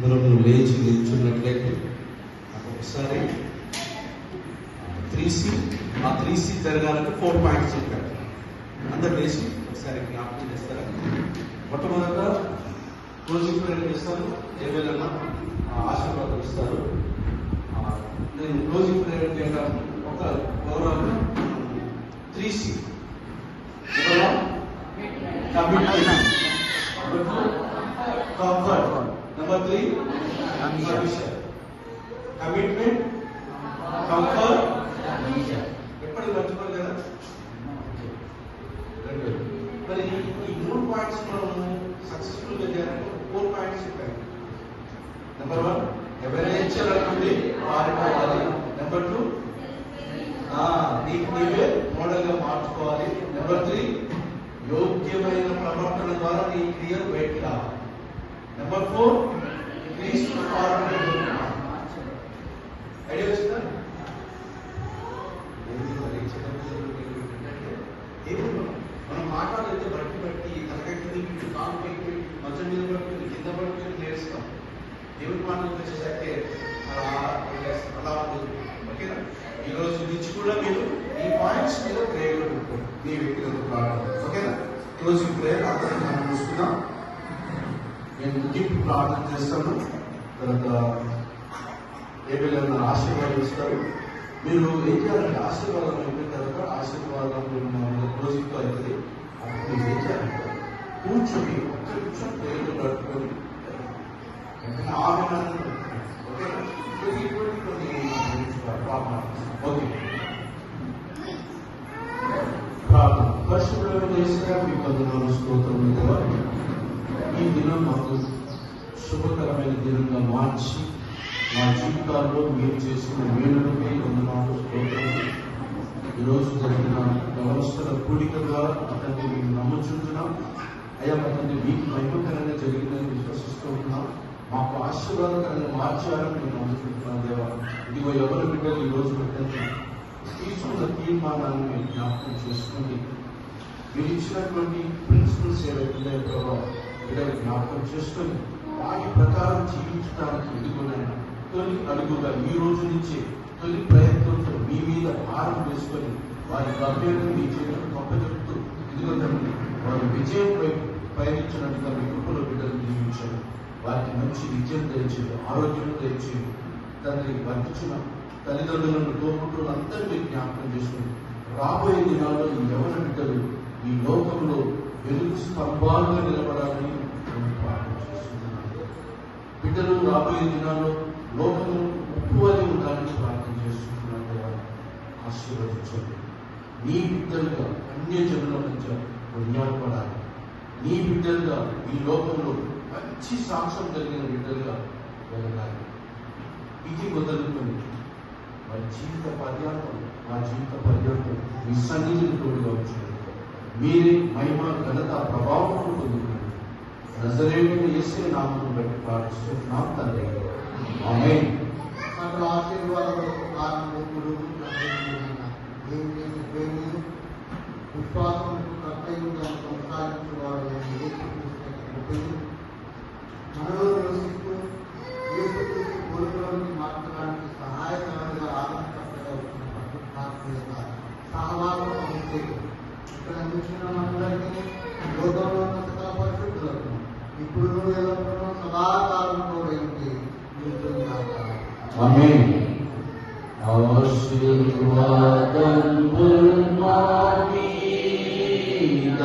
అందరము లేచి నిల్చున్నట్లయితే ఒకసారి 3C ఆ 3C జరగాలంటే 4 పాయింట్స్ చెప్పారు. అందరు లేచి ఒకసారి జ్ఞాపకం చేస్తారా? మొట్టమొదట క్లోజింగ్ ప్రేయర్ చేస్తారు, ఏవేళన్నా ఆశీర్వాదం ఇస్తారు. నేను క్లోజింగ్ ప్రేయర్ చేయడం ఒక overall 3C commitment, comfort, number 3 submission. Commitment, comfort, ఎప్పటికీ మర్చిపోరు కదా. మరి ఈ 3 పాయింట్స్ మనము సక్సెస్ఫుల్ గా చేయాలంటే 4 పాయింట్స్ చెప్పాను. నెంబర్ 1 ఎవరైనా ఇచ్చారనుకోండి మారిపోవాలి. నెంబర్ 2 నీకు నీవే మోడల్ గా మార్చుకోవాలి. నెంబర్ 3 యోగ్యమైన ప్రవర్తన ద్వారా నీ క్రియలు బయటకు రావాలి. నెంబర్ 4 క్రీస్తు ఐడియా వచ్చిందా? మనం మాట్లాడితే బట్టి తనకైతే కాలు పెట్టి మంచం మీద పట్టుకుని కింద పట్టుకుని నేర్చుతాం. దేవుడి మాటలకు వచ్చేసరికి అలా ఉంటుంది. ఓకేనా? ఈ రోజు నుంచి కూడా మీరు ఈ పాయింట్స్ మీద ప్రేయర్ పెట్టుకోండి, మీ వ్యక్తిగత ప్రార్థన. ఓకేనా? క్లోజింగ్ ప్రేయర్ అందరం మనం చూసుకున్నాం. నేను ముగింపు ప్రార్థన చేస్తాను, తర్వాత ఏమైనా ఆశీర్వాదం ఇస్తారు. మీరు ఏం చేయాలంటే ఆశీర్వాదం అయిపోయిన తర్వాత ఆశీర్వాదం క్లోజింగ్తో అవుతుంది. అప్పుడు మీరు ఏం చేయాలంటే కూర్చొని ఒక్క నిమిషం ప్రేయర్లో పట్టుకొని ఓకేనా? ఓకే, ప్రార్థన. పరిశుభ్రమైన యేసయ్యా, మీ వందనాలు, స్తోత్రములు దేవా. ఈ దినం మాకు శుభకరమైన దినంగా మార్చి మా జీవితాల్లో మీరు చేసిన మేలులపై వందనాలు, స్తోత్రములు. ఈరోజు జరిగిన వ్యవస్థల కూడిక ద్వారా అతన్ని మేము నమ్ముచుంటున్నాం. అయ్యా అతన్ని మీకు మహిమకరంగా జరిగిందని విశ్వసిస్తూ ఉంటున్నాం. మాకు ఆశీర్వాదకరంగా మార్చాలని మేము నమ్ముకుంటున్నాం దేవా. ఇదిగో ఎవరు బిడ్డలు ఈరోజు బిడ్డలు తీసుకున్న తీర్మానాన్ని మీరు జ్ఞాపకం చేసుకోండి. మీరు ఇచ్చినటువంటి ప్రిన్సిపల్స్ ఏవైతున్నాయో ప్రభావ బిడ్డలు జ్ఞాపకం చేసుకొని వాటి ప్రకారం జీవించడానికి ఇదిగోనైనా తొలి అడుగుగా ఈ రోజు నుంచి తొలి ప్రయత్నంతో మీ మీద భారం వేసుకొని వారి గమ్యాన్ని మీ చేతులకు గొప్పచెప్తూ ఇదిగో తండ్రి వారి విజయం వైపు ప్రయత్నించినట్టుగా మీ కృపలో బిడ్డలు జీవించారు. వారికి మంచి విద్యను తెచ్చేది, ఆరోగ్యం తెచ్చేది తండ్రి. వర్తించిన తల్లిదండ్రులను తోపుట్టులు అందరినీ జ్ఞాపకం చేసుకుని రాబోయే దినాల్లో ఈ యవన బిడ్డలు ఈ లోకంలో వెలుగు స్తంభాలుగా నిలబడాలని ప్రార్థన చేస్తున్నాను. బిడ్డలు రాబోయే దినాల్లో లోకము ఉప్పువలి ఉండాలని ప్రార్థన చేస్తున్నాను కదా. ఆశీర్వదించండి. నీ బిడ్డలుగా అన్య జనుల మధ్య కొనియాడపడాలి. నీ బిడ్డలుగా ఈ లోకంలో మంచి సాక్ష్యం కలిగిన బిడ్డలుగా వెళ్ళాలి. ఇది మొదలుకొని వారి జీవిత పర్యాంతం మా జీవిత పర్యాంతం మీ సన్నిధిని తోడుగా ఉంచండి. మీరే మహిమ, ఘనత, ప్రభావం పొందుకున్నారు. నజరేయుడైన యేసయ్య నామమును బట్టి ప్రార్థిస్తున్నాం తండ్రి, ఆమేన్. సకల ఆశీర్వాదాలకు కారణభూతుడు విశ్వాసముకు కర్తవ్యంగా కొనసాగించేవాడు మనలో నివసిస్తూ యేసుక్రీస్తు పోలికలోకి మార్చడానికి సహాయకరంగా ఆనందకర్తగా వచ్చిన సహవాసం అందించే ఇక్కడ నిలిచిన మనందరికీ లోకంలో ఉన్న సకల పరిశుద్ధులకు ఇప్పుడు ఎల్లప్పుడూ సదాకాలంలో వెళ్తే ఆమేన్. ఆశీర్వాదం నా మీద